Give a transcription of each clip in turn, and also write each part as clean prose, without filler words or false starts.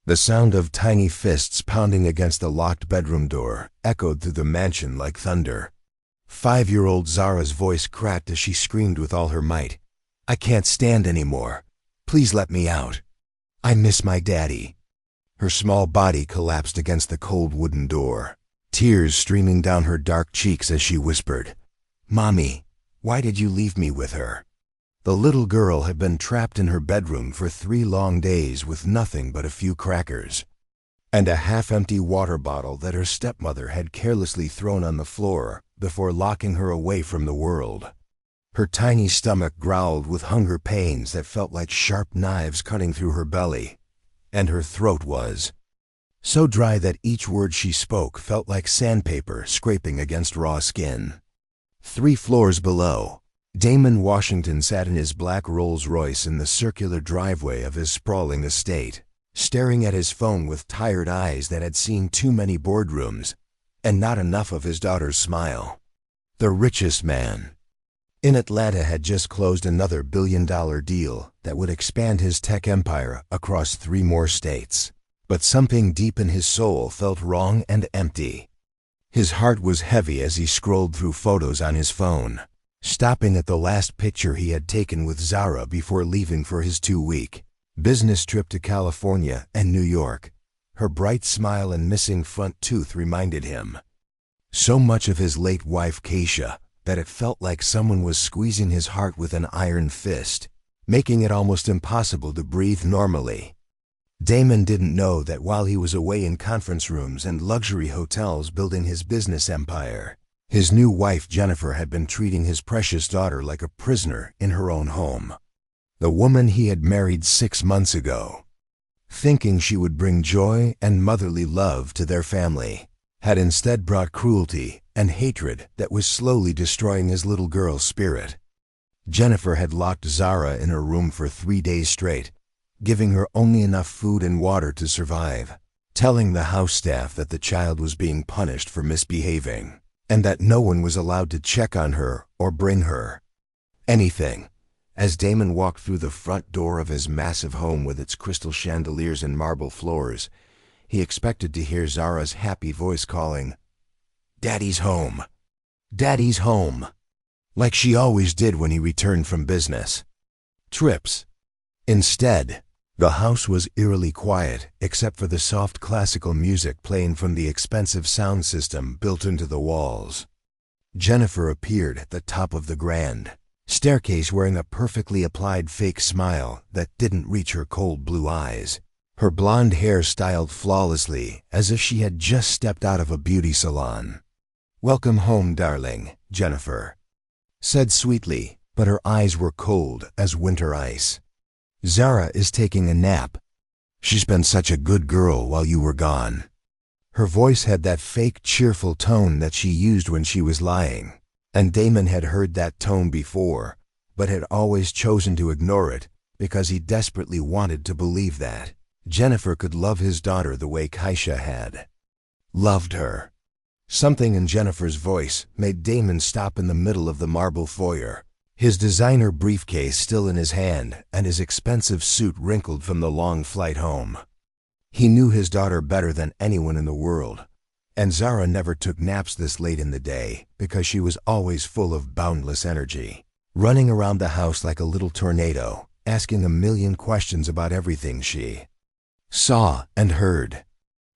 The sound of tiny fists pounding against the locked bedroom door echoed through the mansion like thunder. 5-year-old Zara's voice cracked as she screamed with all her might. "I can't stand anymore. Please let me out. I miss my daddy." Her small body collapsed against the cold wooden door, tears streaming down her dark cheeks as she whispered, "Mommy, why did you leave me with her?" The little girl had been trapped in her bedroom for 3 long days with nothing but a few crackers and a half-empty water bottle that her stepmother had carelessly thrown on the floor before locking her away from the world. Her tiny stomach growled with hunger pains that felt like sharp knives cutting through her belly, and her throat was so dry that each word she spoke felt like sandpaper scraping against raw skin. 3 floors below, Damon Washington sat in his black Rolls-Royce in the circular driveway of his sprawling estate, staring at his phone with tired eyes that had seen too many boardrooms and not enough of his daughter's smile. The richest man in Atlanta had just closed another billion-dollar deal that would expand his tech empire across 3 more states. But something deep in his soul felt wrong and empty. His heart was heavy as he scrolled through photos on his phone, stopping at the last picture he had taken with Zara before leaving for his 2-week business trip to California and New York. Her bright smile and missing front tooth reminded him so much of his late wife Keisha that it felt like someone was squeezing his heart with an iron fist, making it almost impossible to breathe normally. Damon didn't know that while he was away in conference rooms and luxury hotels building his business empire, his new wife Jennifer had been treating his precious daughter like a prisoner in her own home. The woman he had married 6 months ago, thinking she would bring joy and motherly love to their family, had instead brought cruelty and hatred that was slowly destroying his little girl's spirit. Jennifer had locked Zara in her room for 3 days straight, giving her only enough food and water to survive, telling the house staff that the child was being punished for misbehaving, and that no one was allowed to check on her or bring her anything. As Damon walked through the front door of his massive home with its crystal chandeliers and marble floors, he expected to hear Zara's happy voice calling, "Daddy's home! Daddy's home!" like she always did when he returned from business trips. Instead, the house was eerily quiet except for the soft classical music playing from the expensive sound system built into the walls. Jennifer appeared at the top of the grand staircase wearing a perfectly applied fake smile that didn't reach her cold blue eyes, her blonde hair styled flawlessly as if she had just stepped out of a beauty salon. "Welcome home, darling," Jennifer said sweetly, but her eyes were cold as winter ice. "Zara is taking a nap. She's been such a good girl while you were gone." Her voice had that fake cheerful tone that she used when she was lying, and Damon had heard that tone before, but had always chosen to ignore it because he desperately wanted to believe that Jennifer could love his daughter the way Keisha had loved her. Something in Jennifer's voice made Damon stop in the middle of the marble foyer, his designer briefcase still in his hand and his expensive suit wrinkled from the long flight home. He knew his daughter better than anyone in the world, and Zara never took naps this late in the day because she was always full of boundless energy, running around the house like a little tornado, asking a million questions about everything she saw and heard.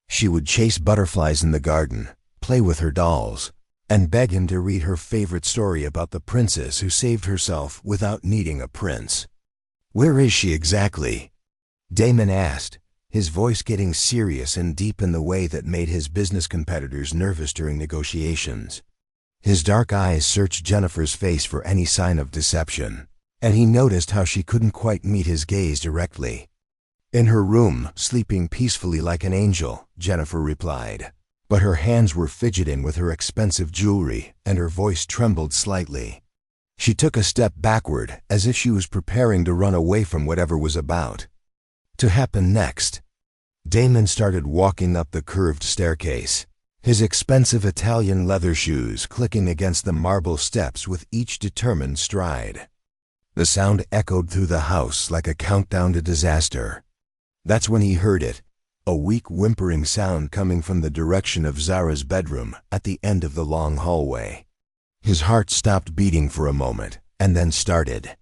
She would chase butterflies in the garden, play with her dolls, and beg him to read her favorite story about the princess who saved herself without needing a prince. "Where is she exactly?" Damon asked, his voice getting serious and deep in the way that made his business competitors nervous during negotiations. His dark eyes searched Jennifer's face for any sign of deception, and he noticed how she couldn't quite meet his gaze directly. "In her room, sleeping peacefully like an angel," Jennifer replied. But her hands were fidgeting with her expensive jewelry, and her voice trembled slightly. She took a step backward, as if she was preparing to run away from whatever was about to happen next. Damon started walking up the curved staircase, his expensive Italian leather shoes clicking against the marble steps with each determined stride. The sound echoed through the house like a countdown to disaster. That's when he heard it, a weak whimpering sound coming from the direction of Zara's bedroom at the end of the long hallway. His heart stopped beating for a moment and then started,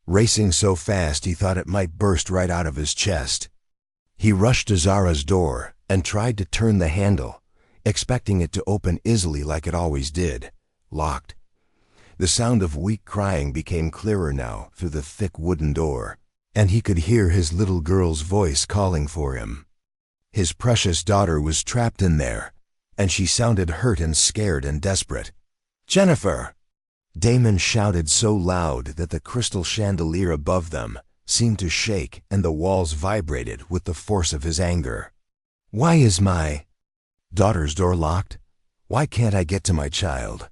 racing so fast he thought it might burst right out of his chest. He rushed to Zara's door and tried to turn the handle, expecting it to open easily like it always did, locked. The sound of weak crying became clearer now through the thick wooden door, and he could hear his little girl's voice calling for him. His precious daughter was trapped in there, and she sounded hurt and scared and desperate. "Jennifer!" Damon shouted so loud that the crystal chandelier above them seemed to shake and the walls vibrated with the force of his anger. "Why is my daughter's door locked? Why can't I get to my child?"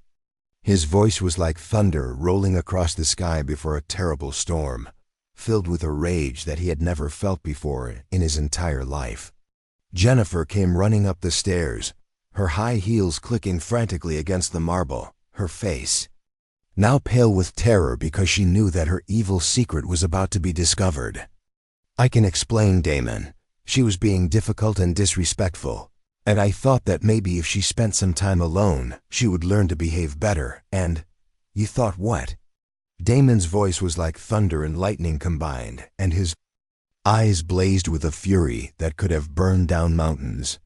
His voice was like thunder rolling across the sky before a terrible storm, filled with a rage that he had never felt before in his entire life. Jennifer came running up the stairs, her high heels clicking frantically against the marble, her face now pale with terror because she knew that her evil secret was about to be discovered. "I can explain, Damon. She was being difficult and disrespectful, and I thought that maybe if she spent some time alone, she would learn to behave better, and—" "You thought what?" Damon's voice was like thunder and lightning combined, and his eyes blazed with a fury that could have burned down mountains.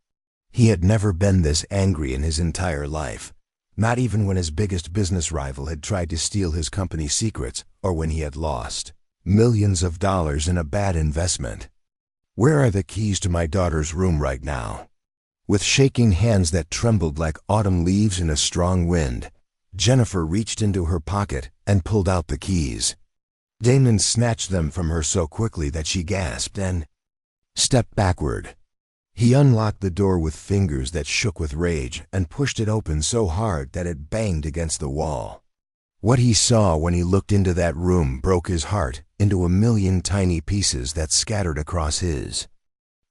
He had never been this angry in his entire life, not even when his biggest business rival had tried to steal his company's secrets or when he had lost millions of dollars in a bad investment. "Where are the keys to my daughter's room right now?" With shaking hands that trembled like autumn leaves in a strong wind, Jennifer reached into her pocket and pulled out the keys. Damon snatched them from her so quickly that she gasped and stepped backward. He unlocked the door with fingers that shook with rage and pushed it open so hard that it banged against the wall. What he saw when he looked into that room broke his heart into a million tiny pieces that scattered across his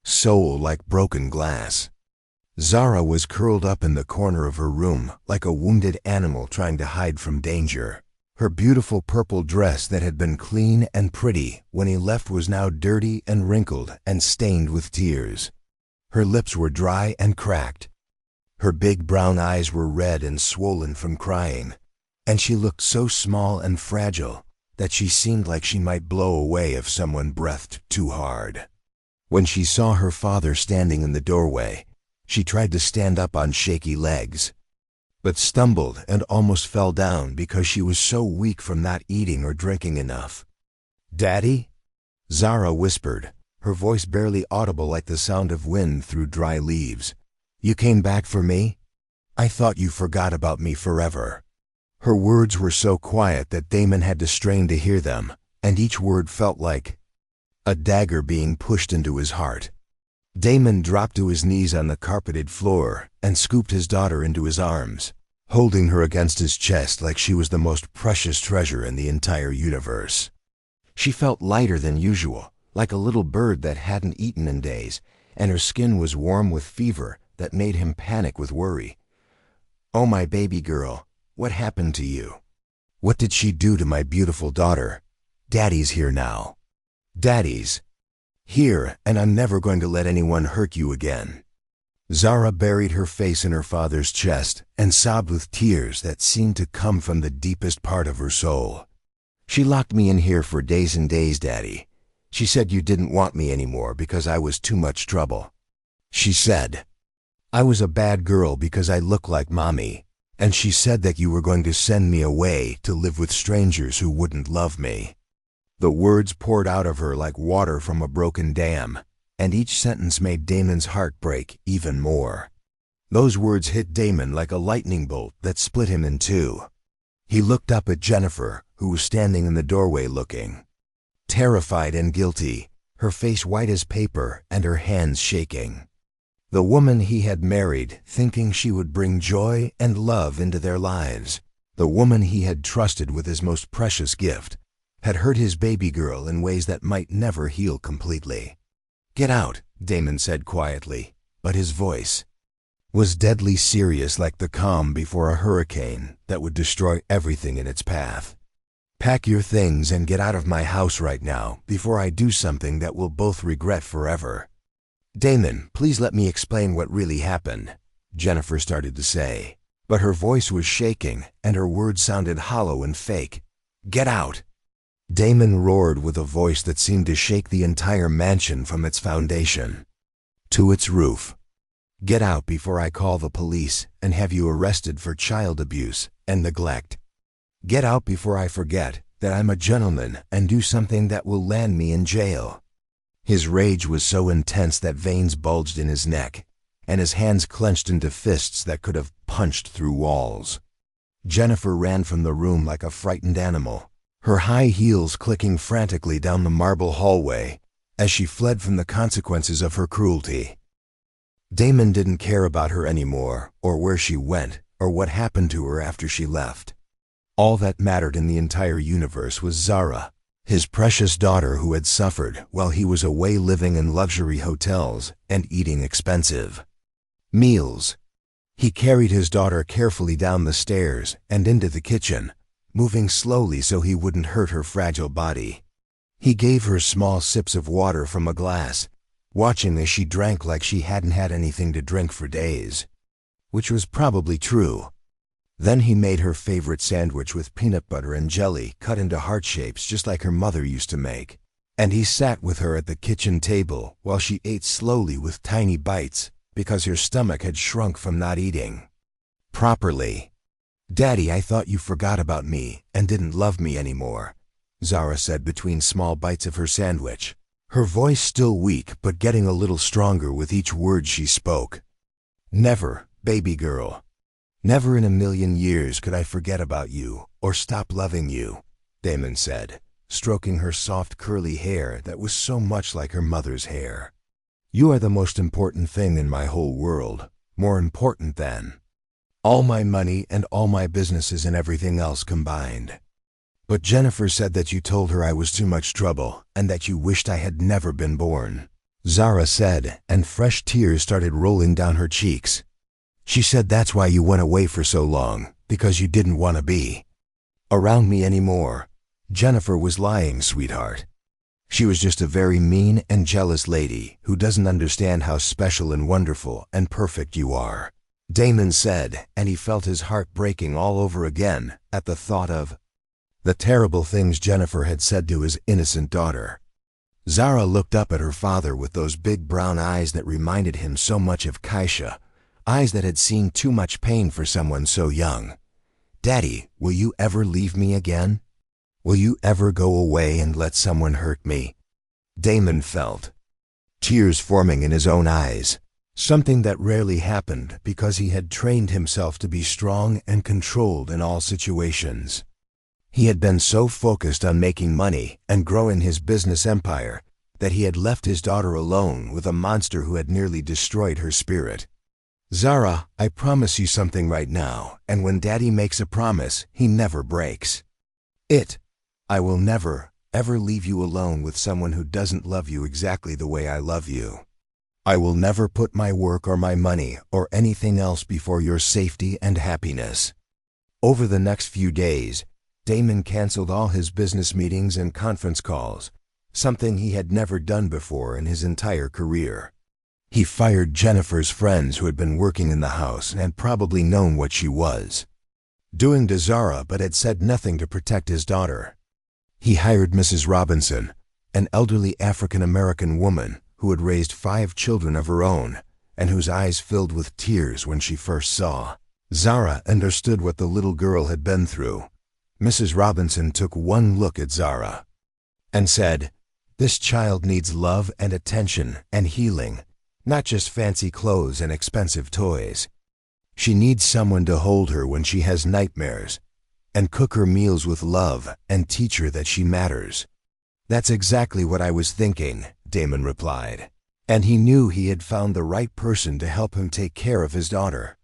soul like broken glass. Zara was curled up in the corner of her room like a wounded animal trying to hide from danger. Her beautiful purple dress that had been clean and pretty when he left was now dirty and wrinkled and stained with tears. Her lips were dry and cracked. Her big brown eyes were red and swollen from crying, and she looked so small and fragile that she seemed like she might blow away if someone breathed too hard. When she saw her father standing in the doorway, she tried to stand up on shaky legs, but stumbled and almost fell down because she was so weak from not eating or drinking enough. "Daddy?" Zara whispered, her voice barely audible like the sound of wind through dry leaves. "You came back for me? I thought you forgot about me forever." Her words were so quiet that Damon had to strain to hear them, and each word felt like a dagger being pushed into his heart. Damon dropped to his knees on the carpeted floor and scooped his daughter into his arms, holding her against his chest like she was the most precious treasure in the entire universe. She felt lighter than usual, like a little bird that hadn't eaten in days, and her skin was warm with fever that made him panic with worry. "Oh, my baby girl, what happened to you? What did she do to my beautiful daughter? Daddy's here now. Daddy's here, and I'm never going to let anyone hurt you again." Zara buried her face in her father's chest and sobbed with tears that seemed to come from the deepest part of her soul. "She locked me in here for days and days, Daddy. She said you didn't want me anymore because I was too much trouble. She said I was a bad girl because I looked like Mommy, and she said that you were going to send me away to live with strangers who wouldn't love me." The words poured out of her like water from a broken dam, and each sentence made Damon's heart break even more. Those words hit Damon like a lightning bolt that split him in two. He looked up at Jennifer, who was standing in the doorway looking terrified and guilty, her face white as paper and her hands shaking. The woman he had married, thinking she would bring joy and love into their lives, the woman he had trusted with his most precious gift, had hurt his baby girl in ways that might never heal completely. "Get out," Damon said quietly, but his voice was deadly serious like the calm before a hurricane that would destroy everything in its path. "Pack your things and get out of my house right now before I do something that we'll both regret forever." Damon, please let me explain what really happened, Jennifer started to say. But her voice was shaking, and her words sounded hollow and fake. Get out! Damon roared with a voice that seemed to shake the entire mansion from its foundation to its roof. Get out before I call the police and have you arrested for child abuse and neglect. Get out before I forget that I'm a gentleman and do something that will land me in jail. His rage was so intense that veins bulged in his neck, and his hands clenched into fists that could have punched through walls. Jennifer ran from the room like a frightened animal, her high heels clicking frantically down the marble hallway as she fled from the consequences of her cruelty. Damon didn't care about her anymore, or where she went, or what happened to her after she left. All that mattered in the entire universe was Zara, his precious daughter who had suffered while he was away living in luxury hotels and eating expensive meals. He carried his daughter carefully down the stairs and into the kitchen, moving slowly so he wouldn't hurt her fragile body. He gave her small sips of water from a glass, watching as she drank like she hadn't had anything to drink for days, which was probably true. Then he made her favorite sandwich with peanut butter and jelly cut into heart shapes just like her mother used to make, and he sat with her at the kitchen table while she ate slowly with tiny bites because her stomach had shrunk from not eating properly. Daddy, I thought you forgot about me and didn't love me anymore, Zara said between small bites of her sandwich, her voice still weak but getting a little stronger with each word she spoke. Never, baby girl. Never in a million years could I forget about you or stop loving you, Damon said, stroking her soft curly hair that was so much like her mother's hair. You are the most important thing in my whole world, more important than all my money and all my businesses and everything else combined. But Jennifer said that you told her I was too much trouble and that you wished I had never been born, Zara said, and fresh tears started rolling down her cheeks. She said that's why you went away for so long, because you didn't want to be around me anymore. Jennifer was lying, sweetheart. She was just a very mean and jealous lady who doesn't understand how special and wonderful and perfect you are, Damon said, and he felt his heart breaking all over again at the thought of the terrible things Jennifer had said to his innocent daughter. Zara looked up at her father with those big brown eyes that reminded him so much of Kaisha, eyes that had seen too much pain for someone so young. Daddy, will you ever leave me again? Will you ever go away and let someone hurt me? Damon felt tears forming in his own eyes, something that rarely happened because he had trained himself to be strong and controlled in all situations. He had been so focused on making money and growing his business empire that he had left his daughter alone with a monster who had nearly destroyed her spirit. Zara, I promise you something right now, and when Daddy makes a promise, he never breaks it. I will never, ever leave you alone with someone who doesn't love you exactly the way I love you. I will never put my work or my money or anything else before your safety and happiness. Over the next few days, Damon canceled all his business meetings and conference calls, something he had never done before in his entire career. He fired Jennifer's friends who had been working in the house and had probably known what she was doing to Zara but had said nothing to protect his daughter. He hired Mrs. Robinson, an elderly African-American woman who had raised 5 children of her own and whose eyes filled with tears when she first saw Zara and understood what the little girl had been through. Mrs. Robinson took one look at Zara and said, "This child needs love and attention and healing, not just fancy clothes and expensive toys. She needs someone to hold her when she has nightmares and cook her meals with love and teach her that she matters." "That's exactly what I was thinking," Damon replied, and he knew he had found the right person to help him take care of his daughter.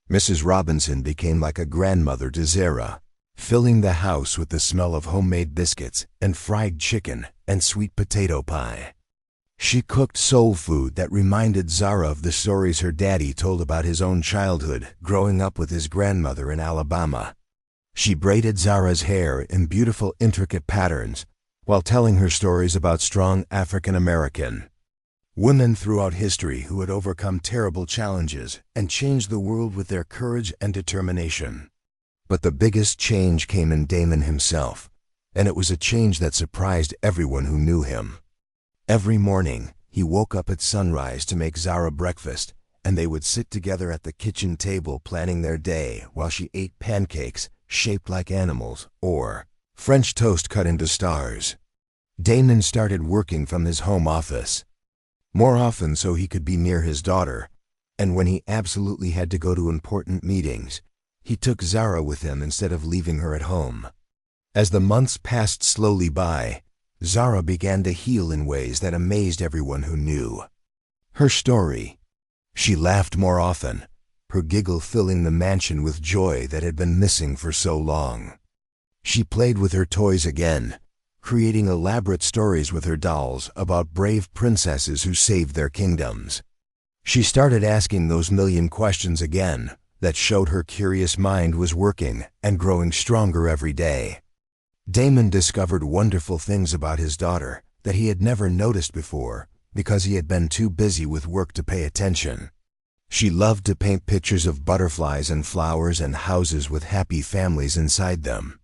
Mrs. Robinson became like a grandmother to Zara, filling the house with the smell of homemade biscuits and fried chicken and sweet potato pie. She cooked soul food that reminded Zara of the stories her daddy told about his own childhood growing up with his grandmother in Alabama. She braided Zara's hair in beautiful, intricate patterns while telling her stories about strong African American Women throughout history who had overcome terrible challenges and changed the world with their courage and determination. But the biggest change came in Damon himself, and it was a change that surprised everyone who knew him. Every morning, he woke up at sunrise to make Zara breakfast, and they would sit together at the kitchen table planning their day while she ate pancakes shaped like animals or French toast cut into stars. Damon started working from his home office, more often so he could be near his daughter, and when he absolutely had to go to important meetings, he took Zara with him instead of leaving her at home. As the months passed slowly by, Zara began to heal in ways that amazed everyone who knew her story. She laughed more often, her giggle filling the mansion with joy that had been missing for so long. She played with her toys again, creating elaborate stories with her dolls about brave princesses who saved their kingdoms. She started asking those million questions again that showed her curious mind was working and growing stronger every day. Damon discovered wonderful things about his daughter that he had never noticed before because he had been too busy with work to pay attention. She loved to paint pictures of butterflies and flowers and houses with happy families inside them.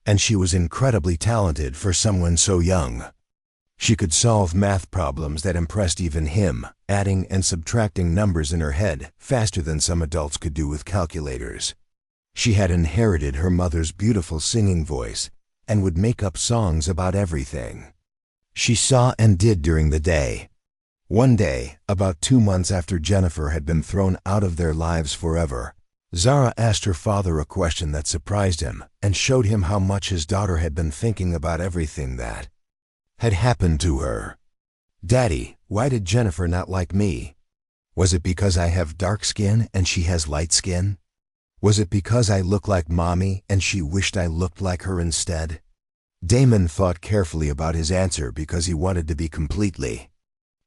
And she was incredibly talented for someone so young. She could solve math problems that impressed even him, adding and subtracting numbers in her head faster than some adults could do with calculators. She had inherited her mother's beautiful singing voice and would make up songs about everything she saw and did during the day. One day, about 2 months after Jennifer had been thrown out of their lives forever, Zara asked her father a question that surprised him and showed him how much his daughter had been thinking about everything that had happened to her. "Daddy, why did Jennifer not like me? Was it because I have dark skin and she has light skin? Was it because I look like Mommy and she wished I looked like her instead?" Damon thought carefully about his answer because he wanted to be completely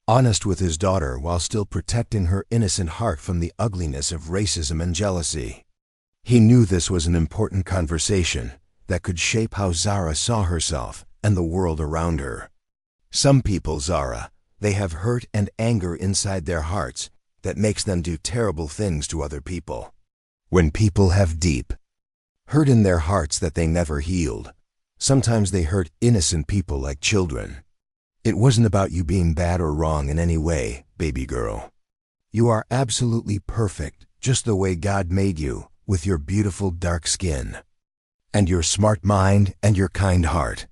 honest with his daughter while still protecting her innocent heart from the ugliness of racism and jealousy. He knew this was an important conversation that could shape how Zara saw herself and the world around her. Some people, Zara, they have hurt and anger inside their hearts that makes them do terrible things to other people. When people have deep hurt in their hearts that they never healed, sometimes they hurt innocent people like children. It wasn't about you being bad or wrong in any way, baby girl. You are absolutely perfect, just the way God made you, with your beautiful dark skin, and your smart mind and your kind heart.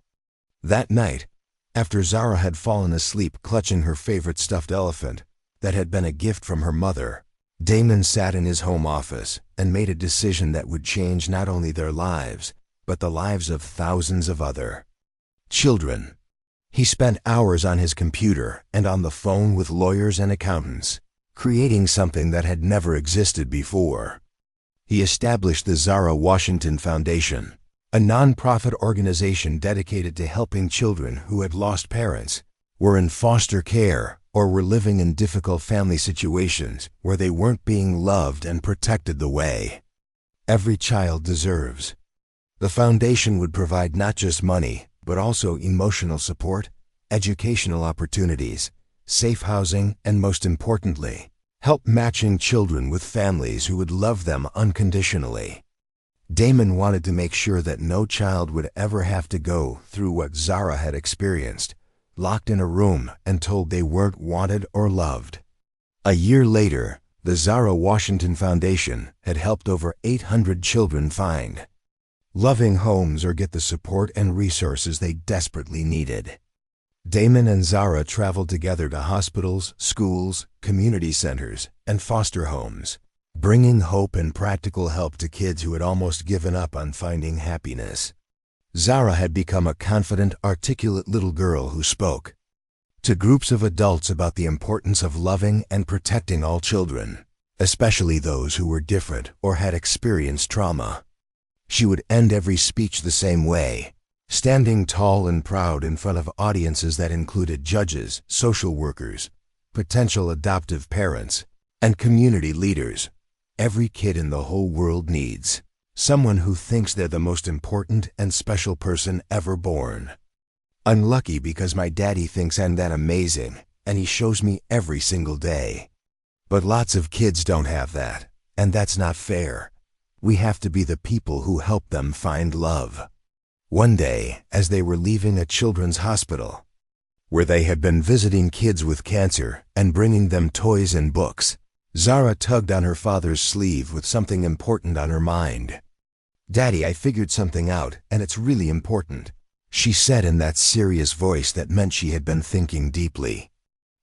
That night, after Zara had fallen asleep clutching her favorite stuffed elephant that had been a gift from her mother, Damon sat in his home office and made a decision that would change not only their lives, but the lives of thousands of other children. He spent hours on his computer and on the phone with lawyers and accountants, creating something that had never existed before. He established the Zara Washington Foundation, a non-profit organization dedicated to helping children who had lost parents, were in foster care, or were living in difficult family situations where they weren't being loved and protected the way every child deserves. The foundation would provide not just money, but also emotional support, educational opportunities, safe housing, and most importantly, help matching children with families who would love them unconditionally. Damon wanted to make sure that no child would ever have to go through what Zara had experienced, locked in a room and told they weren't wanted or loved. A year later, the Zara Washington Foundation had helped over 800 children find loving homes or get the support and resources they desperately needed. Damon and Zara traveled together to hospitals, schools, community centers, and foster homes, bringing hope and practical help to kids who had almost given up on finding happiness. Zara had become a confident, articulate little girl who spoke to groups of adults about the importance of loving and protecting all children, especially those who were different or had experienced trauma. She would end every speech the same way, standing tall and proud in front of audiences that included judges, social workers, potential adoptive parents, and community leaders. Every kid in the whole world needs someone who thinks they're the most important and special person ever born. I'm lucky because my daddy thinks I'm that amazing, and he shows me every single day. But lots of kids don't have that, and that's not fair. We have to be the people who help them find love. One day, as they were leaving a children's hospital, where they had been visiting kids with cancer and bringing them toys and books, Zara tugged on her father's sleeve with something important on her mind. "Daddy, I figured something out, and it's really important," she said in that serious voice that meant she had been thinking deeply.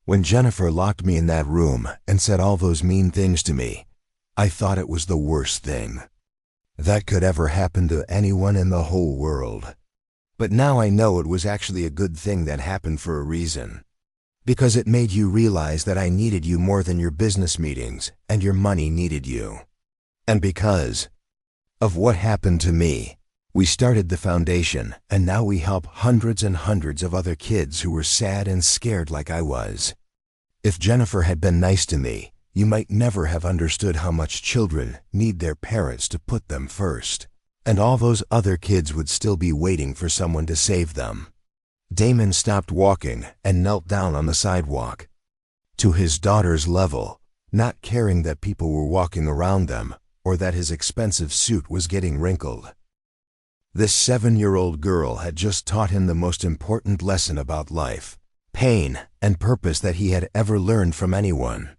"When Jennifer locked me in that room and said all those mean things to me, I thought it was the worst thing that could ever happen to anyone in the whole world. But now I know it was actually a good thing that happened for a reason. Because it made you realize that I needed you more than your business meetings and your money needed you. And because of what happened to me, we started the foundation, and now we help hundreds and hundreds of other kids who were sad and scared like I was. If Jennifer had been nice to me, you might never have understood how much children need their parents to put them first. And all those other kids would still be waiting for someone to save them." Damon stopped walking and knelt down on the sidewalk, to his daughter's level, not caring that people were walking around them or that his expensive suit was getting wrinkled. This 7-year-old girl had just taught him the most important lesson about life, pain, and purpose that he had ever learned from anyone.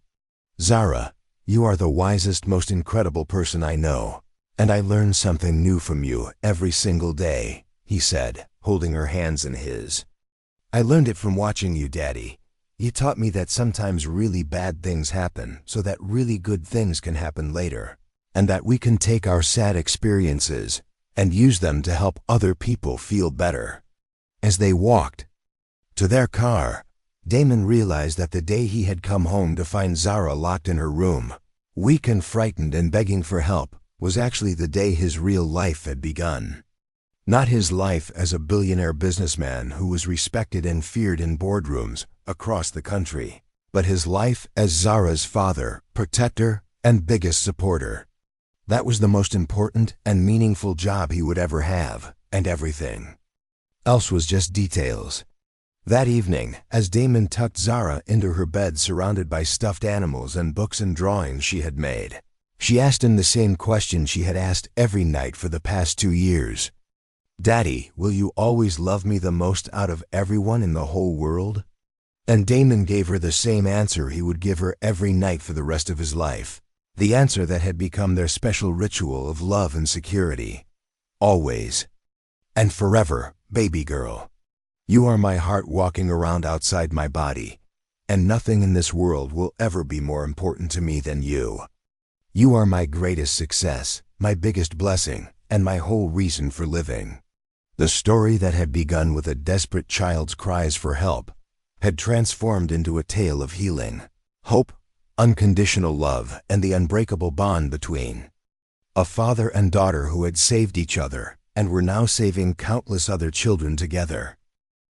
"Zara, you are the wisest, most incredible person I know, and I learn something new from you every single day," he said, holding her hands in his. "I learned it from watching you, Daddy. You taught me that sometimes really bad things happen so that really good things can happen later, and that we can take our sad experiences and use them to help other people feel better." As they walked to their car, Damon realized that the day he had come home to find Zara locked in her room, weak and frightened and begging for help, was actually the day his real life had begun. Not his life as a billionaire businessman who was respected and feared in boardrooms across the country, but his life as Zara's father, protector, and biggest supporter. That was the most important and meaningful job he would ever have, and everything else was just details. That evening, as Damon tucked Zara into her bed surrounded by stuffed animals and books and drawings she had made, she asked him the same question she had asked every night for the past 2 years. "Daddy, will you always love me the most out of everyone in the whole world?" And Damon gave her the same answer he would give her every night for the rest of his life, the answer that had become their special ritual of love and security. "Always and forever, baby girl. You are my heart walking around outside my body, and nothing in this world will ever be more important to me than you. You are my greatest success, my biggest blessing, and my whole reason for living." The story that had begun with a desperate child's cries for help had transformed into a tale of healing, hope, unconditional love, and the unbreakable bond between a father and daughter who had saved each other and were now saving countless other children together.